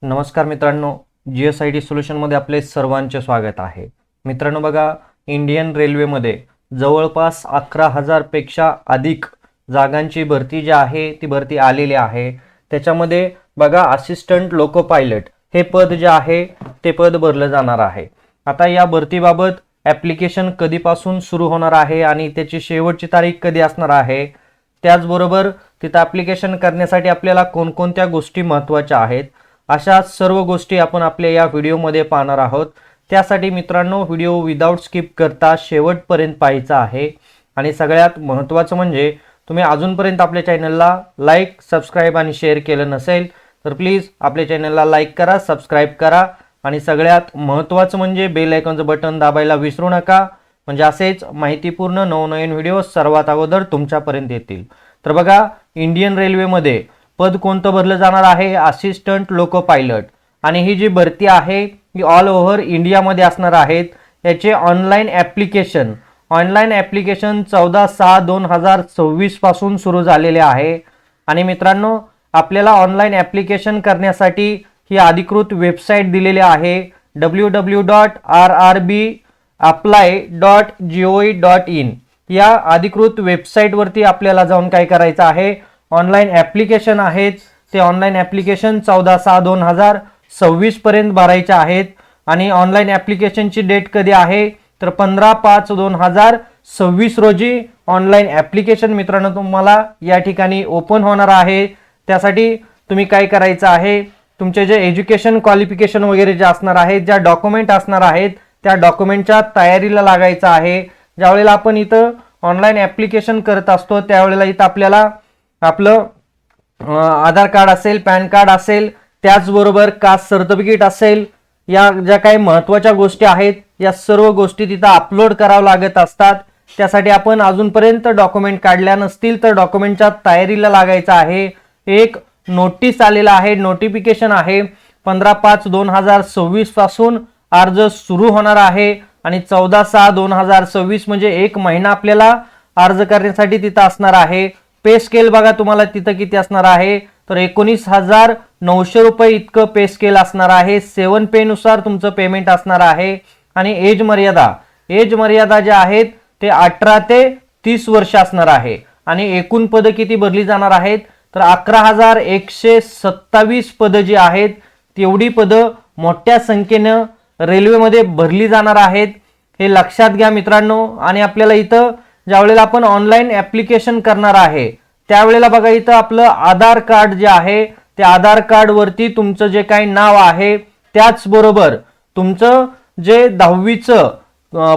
नमस्कार मित्रांनो, GSIT सोल्युशनमध्ये आपले सर्वांचे स्वागत आहे. मित्रांनो बघा, इंडियन रेल्वेमध्ये जवळपास 11,000 पेक्षा अधिक जागांची भरती जी आहे ती भरती आलेली आहे. त्याच्यामध्ये बघा असिस्टंट लोको पायलट हे पद जे आहे ते पद भरलं जाणार आहे. आता या भरतीबाबत ॲप्लिकेशन कधीपासून सुरू होणार आहे आणि त्याची शेवटची तारीख कधी असणार आहे, त्याचबरोबर तिथं ॲप्लिकेशन करण्यासाठी आपल्याला कोणकोणत्या गोष्टी महत्त्वाच्या आहेत, अशा सर्व गोष्टी आपण आपल्या या व्हिडिओमध्ये पाहणार आहोत. त्यासाठी मित्रांनो व्हिडिओ विदाउट स्किप करता शेवटपर्यंत पाहायचा आहे. आणि सगळ्यात महत्त्वाचं म्हणजे तुम्ही अजूनपर्यंत आपल्या चॅनलला लाईक, सबस्क्राईब आणि शेअर केलं नसेल तर प्लीज आपल्या चॅनलला लाईक करा, सबस्क्राईब करा आणि सगळ्यात महत्त्वाचं म्हणजे बेल आयकॉनचं बटन दाबायला विसरू नका, म्हणजे असेच माहितीपूर्ण नवनवीन व्हिडिओ सर्वात अगोदर तुमच्यापर्यंत येतील. तर बघा, इंडियन रेल्वेमध्ये पद कोणतं भरलं जाणार आहे? Assistant loco pilot. आणि ही जी भरती आहे ही ऑल ओव्हर इंडियामध्ये असणार आहेत. याचे ऑनलाईन ॲप्लिकेशन 14/6/2024 पासून सुरू झालेले आहे. आणि मित्रांनो आपल्याला ऑनलाईन ॲप्लिकेशन करण्यासाठी ही अधिकृत वेबसाईट दिलेली आहे www.rrbapply.gov.in. या अधिकृत वेबसाईटवरती आपल्याला जाऊन काय करायचं आहे, ऑनलाईन ॲप्लिकेशन आहेत ते ऑनलाईन ॲप्लिकेशन 14/6/2024 पर्यंत भरायचे आहेत. आणि ऑनलाईन ॲप्लिकेशनची डेट कधी आहे तर 15/5/2026 रोजी ऑनलाईन ॲप्लिकेशन मित्रांनो तुम्हाला या ठिकाणी ओपन होणार आहे. त्यासाठी तुम्ही काय करायचं आहे, तुमचे जे एज्युकेशन क्वालिफिकेशन वगैरे जे असणार आहेत, ज्या डॉक्युमेंट असणार आहेत त्या डॉक्युमेंटच्या तयारीला लागायचं आहे. ज्यावेळेला आपण इथं ऑनलाईन ॲप्लिकेशन करत असतो त्यावेळेला इथं आपल्याला आपलं आधार कार्ड असेल, पॅन कार्ड असेल, त्याचबरोबर कास्ट सर्टिफिकेट असेल, या ज्या काही महत्त्वाच्या गोष्टी आहेत या सर्व गोष्टी तिथं अपलोड करावं लागत असतात. त्यासाठी आपण अजूनपर्यंत डॉक्युमेंट काढल्या नसतील तर डॉक्युमेंटच्या तयारीला लागायचं आहे. एक नोटीस आलेला आहे, नोटिफिकेशन आहे. 15/5/2026 पासून अर्ज सुरू होणार आहे आणि 14/6/2026 म्हणजे एक महिना आपल्याला अर्ज करण्यासाठी तिथं असणार आहे. पे स्केल बघा तुम्हाला तिथं किती असणार आहे तर 19,900 रुपये इतकं पे स्केल असणार आहे. 7 पे नुसार तुमचं पेमेंट असणार आहे. आणि एज मर्यादा जे आहेत ते 18 ते 30 वर्ष असणार आहे. आणि एकूण पदं किती भरली जाणार आहेत तर 11,127 पदं जी आहेत तेवढी पदं मोठ्या संख्येनं रेल्वेमध्ये भरली जाणार आहेत, हे लक्षात घ्या मित्रांनो. आणि आपल्याला इथं ज्यावेळेला आपण ऑनलाईन ॲप्लिकेशन करणार आहे त्यावेळेला बघा इथं आपलं आधार कार्ड जे आहे ते आधार कार्डवरती तुमचं जे काही नाव आहे त्याचबरोबर तुमचं जे 10वीचं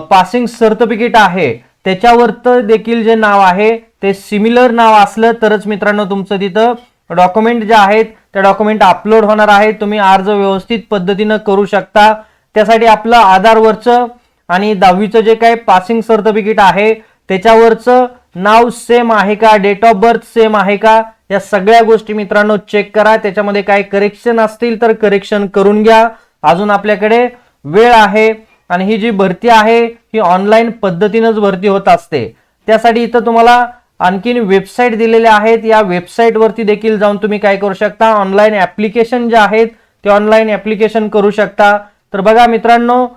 पासिंग सर्टिफिकेट आहे त्याच्यावरती देखील जे नाव आहे ते सिमिलर नाव असलं तरच मित्रांनो तुमचं तिथं डॉक्युमेंट जे आहेत ते डॉक्युमेंट अपलोड होणार आहे. तुम्ही अर्ज व्यवस्थित पद्धतीनं करू शकता. त्यासाठी आपलं आधारवरचं आणि 10वीचं जे काही पासिंग सर्टिफिकेट आहे त्याच्यावरचं नाव सेम आहे का, डेट ऑफ बर्थ सेम आहे का, या सगळ्या गोष्टी मित्रांनो चेक करा. त्याच्यामध्ये काय करेक्शन असतील तर करेक्शन करून घ्या. अजून आपल्याकडे वेळ आहे. आणि ही जी भरती आहे ही ऑनलाईन पद्धतीनंच भरती होत असते. त्यासाठी इथं तुम्हाला आणखीन वेबसाईट दिलेल्या आहेत. या वेबसाईटवरती देखील जाऊन तुम्ही काय करू शकता, ऑनलाईन ॲप्लिकेशन जे आहेत ते ऑनलाईन ॲप्लिकेशन करू शकता. तर बघा मित्रांनो,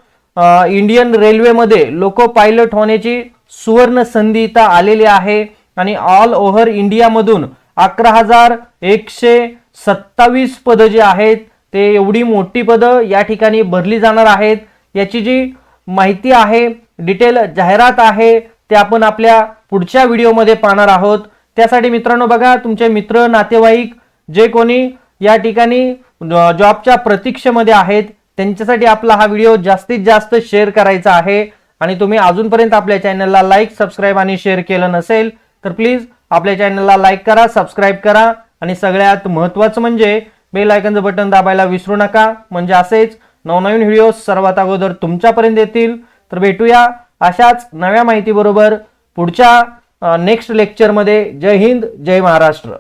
इंडियन रेल्वेमध्ये लोको पायलट होण्याची सुवर्ण संधी इथं आलेली आहे. आणि ऑल ओव्हर इंडियामधून 11,127 पदं जी आहेत ते एवढी मोठी पदं या ठिकाणी भरली जाणार आहेत. याची जी माहिती आहे, डिटेल जाहिरात आहे ते आपण आपल्या पुढच्या व्हिडिओमध्ये पाहणार आहोत. त्यासाठी मित्रांनो बघा, तुमचे मित्र नातेवाईक जे कोणी या ठिकाणी जॉबच्या प्रतीक्षेमध्ये आहेत त्यांच्यासाठी आपला हा व्हिडिओ जास्तीत जास्त शेअर करायचा आहे. आणि तुम्ही अजूनपर्यंत आपल्या चॅनलला लाईक, सबस्क्राईब आणि शेअर केलं नसेल तर प्लीज आपल्या चॅनलला लाईक करा, सबस्क्राईब करा आणि सगळ्यात महत्त्वाचं म्हणजे बेल आयकॉनचं बटन दाबायला विसरू नका, म्हणजे असेच नवनवीन व्हिडिओ सर्वात अगोदर तुमच्यापर्यंत येतील. तर भेटूया अशाच नव्या माहिती बरोबर पुढच्या नेक्स्ट लेक्चरमध्ये. जय हिंद, जय महाराष्ट्र.